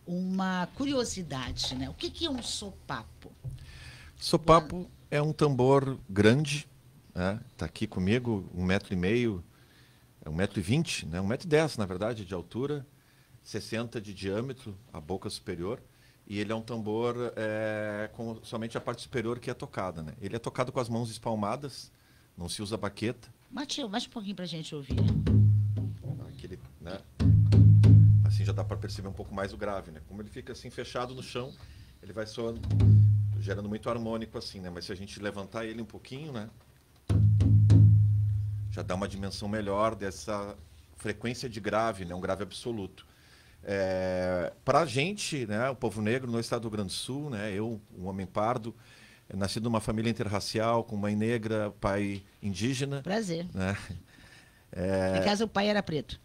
Uma curiosidade, né? O que é um sopapo? Sopapo é um tambor grande, né? Tá aqui comigo, 1,5 m, 1,20 m, né? 1,10 m, na verdade, de altura, 60 de diâmetro, a boca superior. E ele é um tambor com somente a parte superior que é tocada, né? Ele é tocado com as mãos espalmadas, não se usa baqueta. Bate um pouquinho pra gente ouvir. Aquele, né? Assim já dá para perceber um pouco mais o grave, né? Como ele fica assim fechado no chão, ele vai soando, gerando muito harmônico assim, né? Mas se a gente levantar ele um pouquinho, né? Já dá uma dimensão melhor dessa frequência de grave, né? Um grave absoluto. Para a gente, né? O povo negro no estado do Rio Grande do Sul, né? Eu, um homem pardo, nascido numa família interracial, com mãe negra, pai indígena. Prazer. Né? Em casa o pai era preto.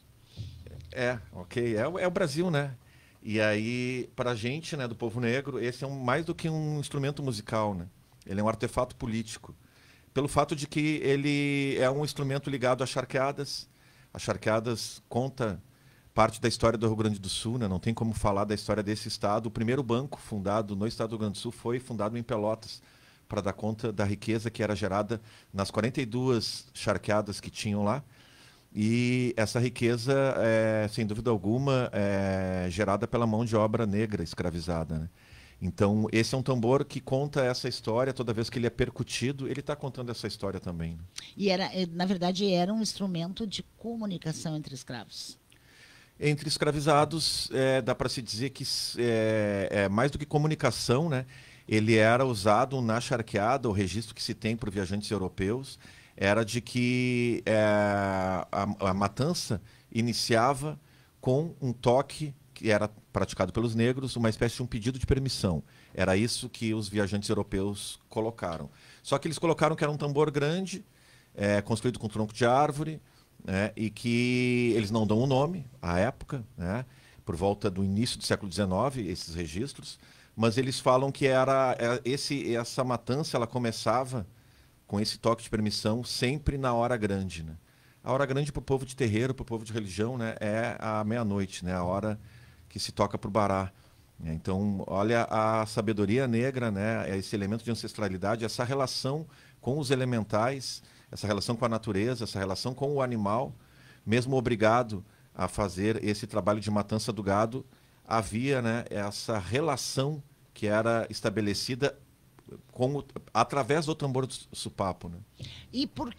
Ok. É o Brasil, né? E aí, para a gente, né, do povo negro, esse é mais do que um instrumento musical, né? Ele é um artefato político. Pelo fato de que ele é um instrumento ligado a charqueadas. As charqueadas conta parte da história do Rio Grande do Sul, né? Não tem como falar da história desse estado. O primeiro banco fundado no estado do Rio Grande do Sul foi fundado em Pelotas, para dar conta da riqueza que era gerada nas 42 charqueadas que tinham lá. E essa riqueza, sem dúvida alguma, é gerada pela mão de obra negra escravizada, né? Então, esse é um tambor que conta essa história. Toda vez que ele é percutido, ele está contando essa história também, né? E na verdade, era um instrumento de comunicação entre escravos. Entre escravizados, dá para se dizer que mais do que comunicação, né? Ele era usado na charqueada, o registro que se tem por viajantes europeus era de que a matança iniciava com um toque que era praticado pelos negros, uma espécie de um pedido de permissão. Era isso que os viajantes europeus colocaram. Só que eles colocaram que era um tambor grande, construído com tronco de árvore, né, e que eles não dão o nome à época, né, por volta do início do século XIX, esses registros, mas eles falam que essa matança ela começava com esse toque de permissão sempre na hora grande, né? A hora grande para o povo de terreiro, para o povo de religião, né, é a meia-noite, né, a hora que se toca para o bará. Então, olha a sabedoria negra, né, esse elemento de ancestralidade, essa relação com os elementais, essa relação com a natureza, essa relação com o animal, mesmo obrigado a fazer esse trabalho de matança do gado, havia, né, essa relação que era estabelecida através do tambor do supapo, né? E por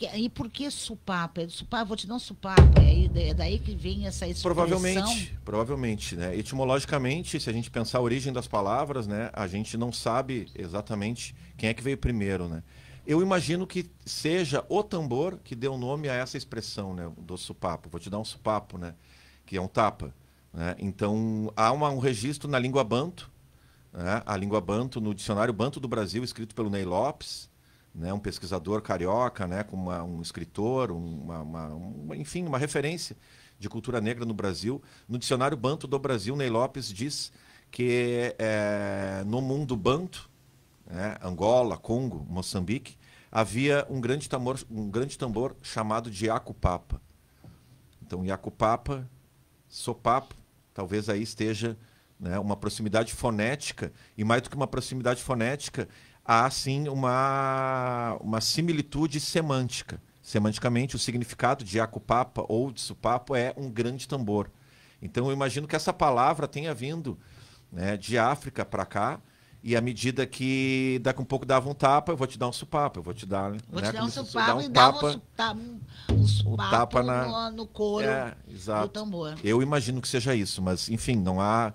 que supapo? Supapo, vou te dar um supapo. É daí que vem essa expressão. Provavelmente, né? Etimologicamente, se a gente pensar a origem das palavras, né, a gente não sabe exatamente quem é que veio primeiro, né? Eu imagino que seja o tambor que deu nome a essa expressão, né, do supapo. Vou te dar um supapo, né, que é um tapa, né? Então, há um registro na língua banto, né? A língua banto, no dicionário Banto do Brasil, escrito pelo Ney Lopes, né? Um pesquisador carioca, né? Com um escritor, enfim, uma referência de cultura negra no Brasil. No dicionário Banto do Brasil, Ney Lopes diz que no mundo banto, né? Angola, Congo, Moçambique, havia um grande tambor chamado de Iacupapa. Então, Iacupapa, sopapo, talvez aí esteja, né, uma proximidade fonética, e mais do que uma proximidade fonética, há sim uma similitude semântica. Semanticamente, o significado de Iacupapa ou de supapo é um grande tambor. Então, eu imagino que essa palavra tenha vindo, né, de África para cá, e à medida que daqui um pouco dava um tapa, eu vou te dar um supapo, eu vou te dar, Vou né, te dar um como se você dá supapo um e dar um tapa, supapo, um o supapo tapa na. no couro do Exato. tambor. Eu imagino que seja isso, mas, enfim, não há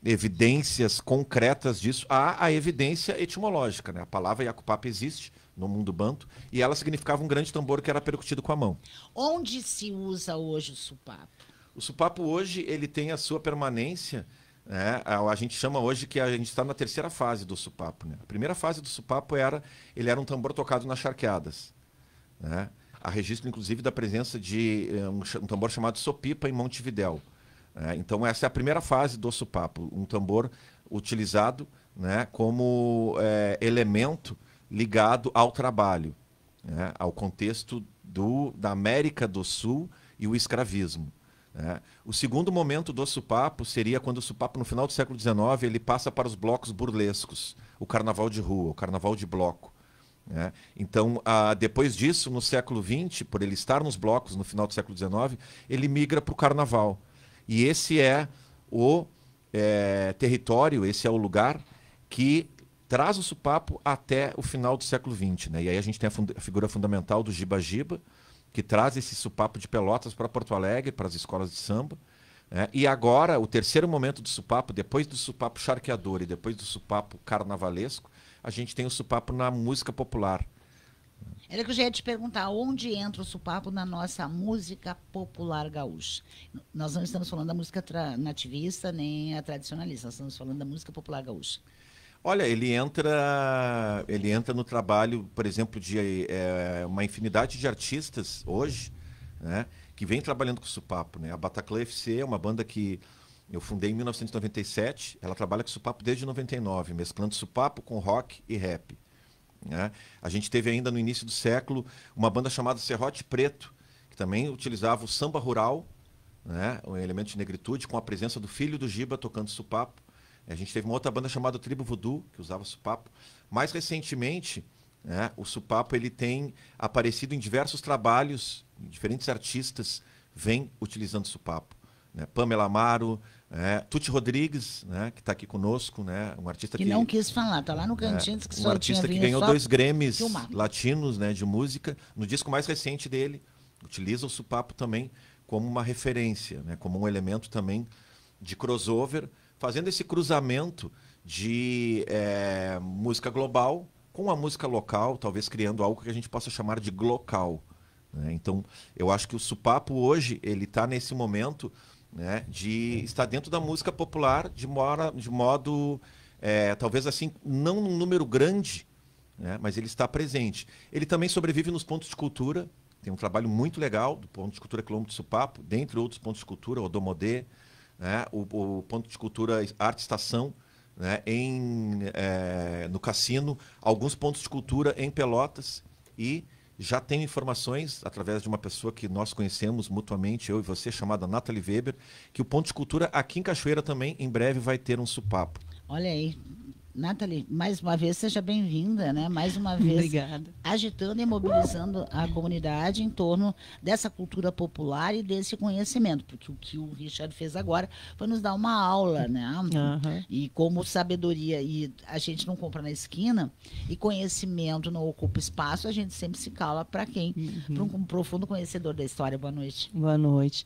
evidências concretas disso. Há a evidência etimológica, né? A palavra Iacupapa existe no mundo banto e ela significava um grande tambor que era percutido com a mão. Onde se usa hoje o supapo? O supapo hoje ele tem a sua permanência, né? A gente chama hoje que a gente está na terceira fase do supapo, né? A primeira fase do supapo ele era um tambor tocado nas charqueadas, né? Há registro, inclusive, da presença de um tambor chamado sopipa em Montevidéu. Então, essa é a primeira fase do supapo, um tambor utilizado, né, como elemento ligado ao trabalho, né, ao contexto da América do Sul e o escravismo. né? O segundo momento do supapo seria quando o supapo, no final do século XIX, ele passa para os blocos burlescos, o carnaval de rua, o carnaval de bloco, né? Então, depois disso, no século XX, por ele estar nos blocos no final do século XIX, ele migra para o carnaval. E esse é o território, esse é o lugar que traz o supapo até o final do século XX, né? E aí a gente tem a figura fundamental do Giba Giba, que traz esse supapo de Pelotas para Porto Alegre, para as escolas de samba, né? E agora, o terceiro momento do supapo, depois do supapo charqueador e depois do supapo carnavalesco, a gente tem o supapo na música popular. Era que eu já ia te perguntar, onde entra o supapo na nossa música popular gaúcha? Nós não estamos falando da música nativista nem a tradicionalista, nós estamos falando da música popular gaúcha. Olha, ele entra no trabalho, por exemplo, de uma infinidade de artistas hoje, né, que vem trabalhando com o supapo, né? A Bataclan FC é uma banda que eu fundei em 1997, ela trabalha com supapo desde 99, mesclando supapo com rock e rap, né? A gente teve ainda no início do século uma banda chamada Serrote Preto, que também utilizava o samba rural, né, um elemento de negritude, com a presença do filho do Giba tocando supapo. A gente teve uma outra banda chamada Tribo Voodoo, que usava supapo. Mais recentemente, né, o supapo ele tem aparecido em diversos trabalhos, diferentes artistas vêm utilizando supapo, né? Pamela Amaro, Tuti Rodrigues, né, que está aqui conosco, né, um artista que não quis falar, está lá no cantinho, que um artista que ganhou 2 Grêmis latinos, né, de música. No disco mais recente dele, utiliza o supapo também como uma referência, né, como um elemento também de crossover, fazendo esse cruzamento de música global com a música local, talvez criando algo que a gente possa chamar de glocal, né? Então, eu acho que o supapo hoje, ele está nesse momento, né, de estar dentro da música popular de modo, talvez assim, não num número grande, né, mas ele está presente. Ele também sobrevive nos pontos de cultura, tem um trabalho muito legal do Ponto de Cultura Quilombo de Supapo, dentre outros pontos de cultura, o Odomodê, né, o Ponto de Cultura Arte Estação, né, no Cassino, alguns pontos de cultura em Pelotas, e já tenho informações, através de uma pessoa que nós conhecemos mutuamente, eu e você, chamada Nathalie Weber, que o Ponto de Cultura aqui em Cachoeira também, em breve, vai ter um supapo. Olha aí. Nathalie, mais uma vez, seja bem-vinda, né? Mais uma vez, obrigada, agitando e mobilizando a comunidade em torno dessa cultura popular e desse conhecimento, porque o que o Richard fez agora foi nos dar uma aula, né? Uhum. E como sabedoria, e a gente não compra na esquina, e conhecimento não ocupa espaço, a gente sempre se cala para quem? Para um profundo conhecedor da história. Boa noite. Boa noite.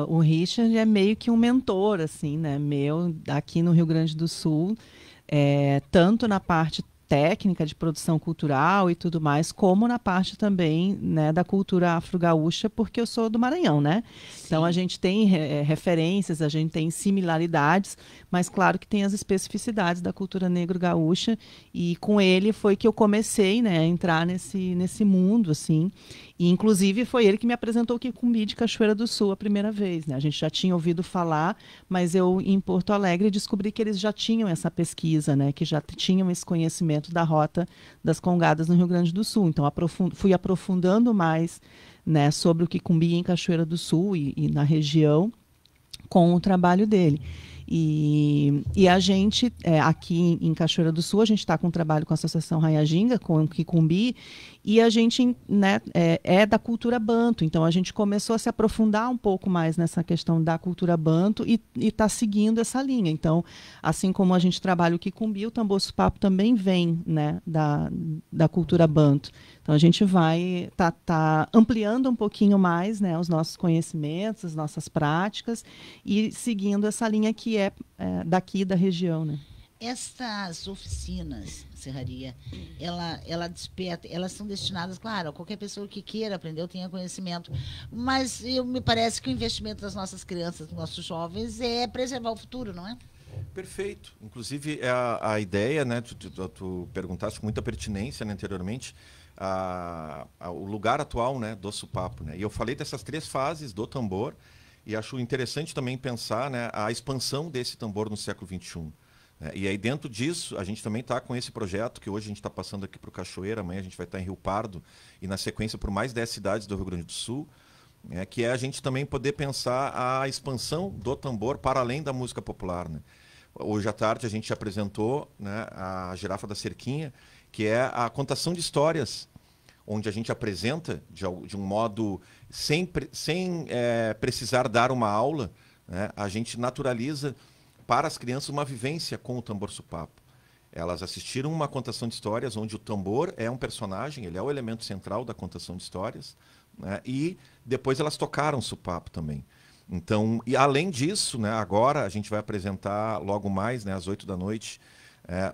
O Richard é meio que um mentor, assim, né? Meu, aqui no Rio Grande do Sul, tanto na parte técnica de produção cultural e tudo mais, como na parte também, né, da cultura afro-gaúcha, porque eu sou do Maranhão, né? Sim. Então a gente tem referências, a gente tem similaridades, mas claro que tem as especificidades da cultura negro-gaúcha, e com ele foi que eu comecei, né, a entrar nesse mundo, assim. E, inclusive, foi ele que me apresentou o Quicumbi de Cachoeira do Sul a primeira vez, né? A gente já tinha ouvido falar, mas eu, em Porto Alegre, descobri que eles já tinham essa pesquisa, né? Que já tinham esse conhecimento da rota das congadas no Rio Grande do Sul. Então, fui aprofundando mais, né, sobre o Quicumbi em Cachoeira do Sul e na região com o trabalho dele. E a gente, aqui em Cachoeira do Sul, a gente está com um trabalho com a Associação Raiaginga, com o Quicumbi, e a gente, né, é da cultura banto. Então, a gente começou a se aprofundar um pouco mais nessa questão da cultura banto e está seguindo essa linha. Então, assim como a gente trabalha o Quicumbi, o tambor supapo também vem, né, da cultura banto. Então, a gente vai tá ampliando um pouquinho mais, né, os nossos conhecimentos, as nossas práticas, e seguindo essa linha que é daqui da região, né? Estas oficinas, Serraria, ela desperta, elas são destinadas, claro, a qualquer pessoa que queira aprender ou tenha conhecimento, mas me parece que o investimento das nossas crianças, dos nossos jovens, é preservar o futuro, não é? Perfeito. Inclusive, a ideia, né, tu perguntaste com muita pertinência, né, anteriormente, o lugar atual, né, do supapo, né? E eu falei dessas 3 fases do tambor, e acho interessante também pensar, né, a expansão desse tambor no século XXI. E aí, dentro disso, a gente também está com esse projeto, que hoje a gente está passando aqui para o Cachoeira, amanhã a gente vai estar em Rio Pardo, e na sequência por mais 10 cidades do Rio Grande do Sul, né, que é a gente também poder pensar a expansão do tambor para além da música popular, né? Hoje à tarde a gente apresentou, né, a Girafa da Cerquinha, que é a contação de histórias, onde a gente apresenta de um modo sem precisar dar uma aula, né, a gente naturaliza para as crianças uma vivência com o tambor supapo. Elas assistiram uma contação de histórias onde o tambor é um personagem, ele é o elemento central da contação de histórias, né, e depois elas tocaram supapo também. Então, e além disso, né, agora a gente vai apresentar logo mais, né, às 8 da noite,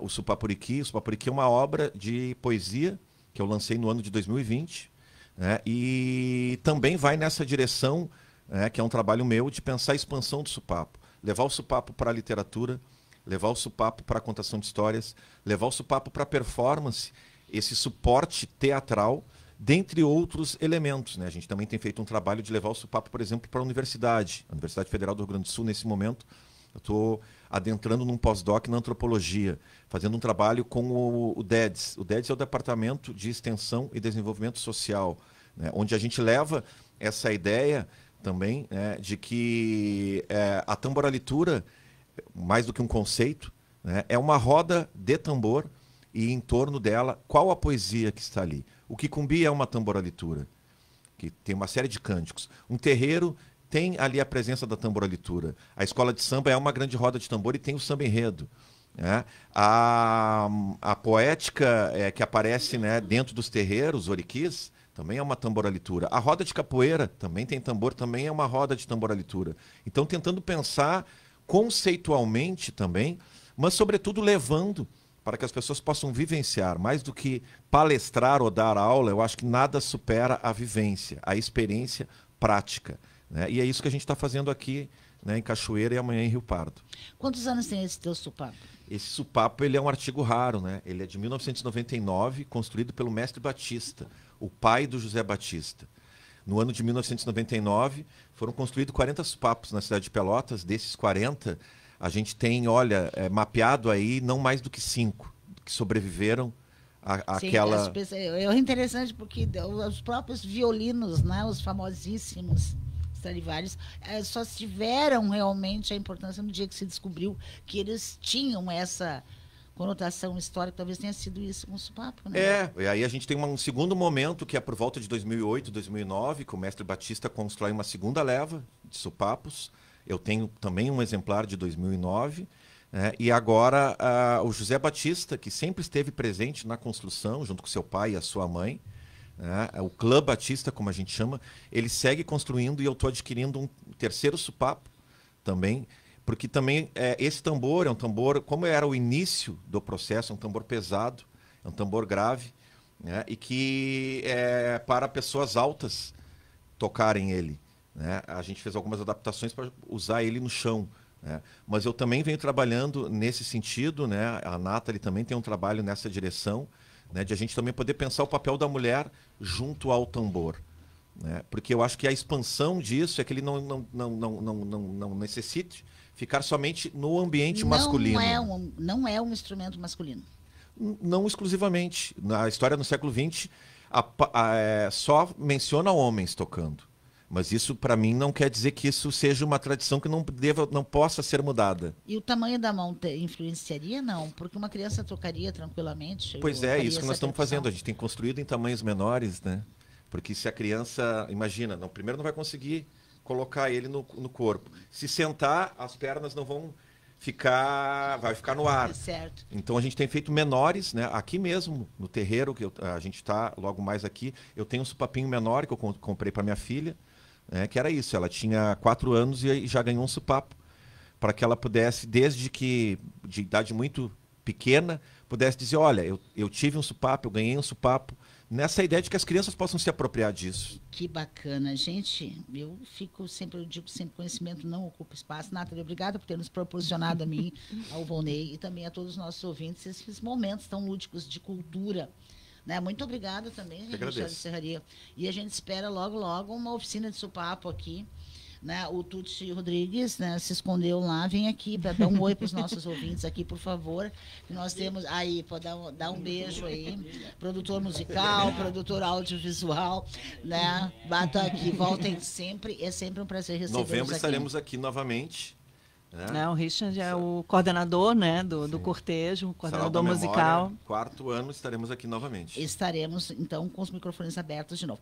o Supapuriqui. O Supapuriqui é uma obra de poesia que eu lancei no ano de 2020, né, e também vai nessa direção, né, que é um trabalho meu, de pensar a expansão do supapo. Levar o supapo para a literatura, levar o supapo para a contação de histórias, levar o supapo para a performance, esse suporte teatral, dentre outros elementos, né? A gente também tem feito um trabalho de levar o supapo, por exemplo, para a Universidade Federal do Rio Grande do Sul. Nesse momento, eu estou adentrando num pós-doc na antropologia, fazendo um trabalho com o DEDS. O DEDS é o Departamento de Extensão e Desenvolvimento Social, né? Onde a gente leva essa ideia também, né, de que a tamboralitura, mais do que um conceito, né, é uma roda de tambor e em torno dela, qual a poesia que está ali? O Quicumbi é uma tamboralitura, que tem uma série de cânticos. Um terreiro tem ali a presença da tamboralitura. A escola de samba é uma grande roda de tambor e tem o samba enredo, né? A poética que aparece, né, dentro dos terreiros, oriquis, também é uma tamboralitura. A roda de capoeira também tem tambor, também é uma roda de tamboralitura. Então, tentando pensar conceitualmente também, mas, sobretudo, levando para que as pessoas possam vivenciar. Mais do que palestrar ou dar aula, eu acho que nada supera a vivência, a experiência prática, né? E é isso que a gente está fazendo aqui, né, em Cachoeira e amanhã em Rio Pardo. Quantos anos tem esse teu supapo? Esse supapo, ele é um artigo raro, né? Ele é de 1999, construído pelo mestre Batista, o pai do José Batista. No ano de 1999, foram construídos 40 supapos na cidade de Pelotas. Desses 40, a gente tem, olha, mapeado aí não mais do que 5 que sobreviveram àquela... É interessante porque os próprios violinos, né, os famosíssimos Stradivarius, só tiveram realmente a importância no dia que se descobriu que eles tinham essa conotação histórica. Talvez tenha sido isso com o supapo, né? E aí a gente tem um segundo momento, que é por volta de 2008, 2009, que o mestre Batista constrói uma segunda leva de supapos. Eu tenho também um exemplar de 2009, né? E agora o José Batista, que sempre esteve presente na construção, junto com seu pai e a sua mãe, né? O Clã Batista, como a gente chama, ele segue construindo e eu estou adquirindo um terceiro supapo também, porque também esse tambor é um tambor, como era o início do processo, é um tambor pesado, é um tambor grave, né? E que é para pessoas altas tocarem ele, né? A gente fez algumas adaptações para usar ele no chão, né? Mas eu também venho trabalhando nesse sentido, né? A Nathalie também tem um trabalho nessa direção, né? De a gente também poder pensar o papel da mulher junto ao tambor, né? Porque eu acho que a expansão disso é que ele não necessite ficar somente no ambiente masculino. Não é um instrumento masculino. Não exclusivamente. Na história no século XX, só menciona homens tocando. Mas isso, para mim, não quer dizer que isso seja uma tradição que não possa ser mudada. E o tamanho da mão influenciaria? Não, porque uma criança tocaria tranquilamente. Pois é, isso que nós estamos fazendo. A gente tem construído em tamanhos menores, né? Porque se a criança, imagina, primeiro não vai conseguir colocar ele no corpo. Se sentar, as pernas não vão ficar, vai ficar no ar. Certo. Então a gente tem feito menores, né? Aqui mesmo, no terreiro, que a gente está logo mais aqui, eu tenho um supapinho menor que eu comprei para minha filha, né? Que era isso, ela tinha 4 anos e já ganhou um supapo, para que ela pudesse, desde que, de idade muito pequena, pudesse dizer, olha, eu tive um supapo, eu ganhei um supapo, nessa ideia de que as crianças possam se apropriar disso. Que bacana, gente. Eu digo sempre, conhecimento não ocupa espaço. Nathalie, obrigada por ter nos proporcionado a mim, ao Volney e também a todos os nossos ouvintes esses momentos tão lúdicos de cultura, né? Muito obrigada também, Michel de Serraria. E a gente espera logo, logo uma oficina de supapo aqui né? O Tuti Rodrigues, né, se escondeu lá, vem aqui para dar um oi para os nossos ouvintes aqui, por favor. Nós temos aí, pode dar um beijo aí, produtor musical, produtor audiovisual, né? Bata aqui, voltem sempre, é sempre um prazer recebê-los Novembro aqui. estaremos aqui novamente. Né? O Richard é o coordenador, né, do cortejo, o coordenador Sarau da musical. Memória, 4º ano estaremos aqui novamente. Estaremos, então, com os microfones abertos de novo.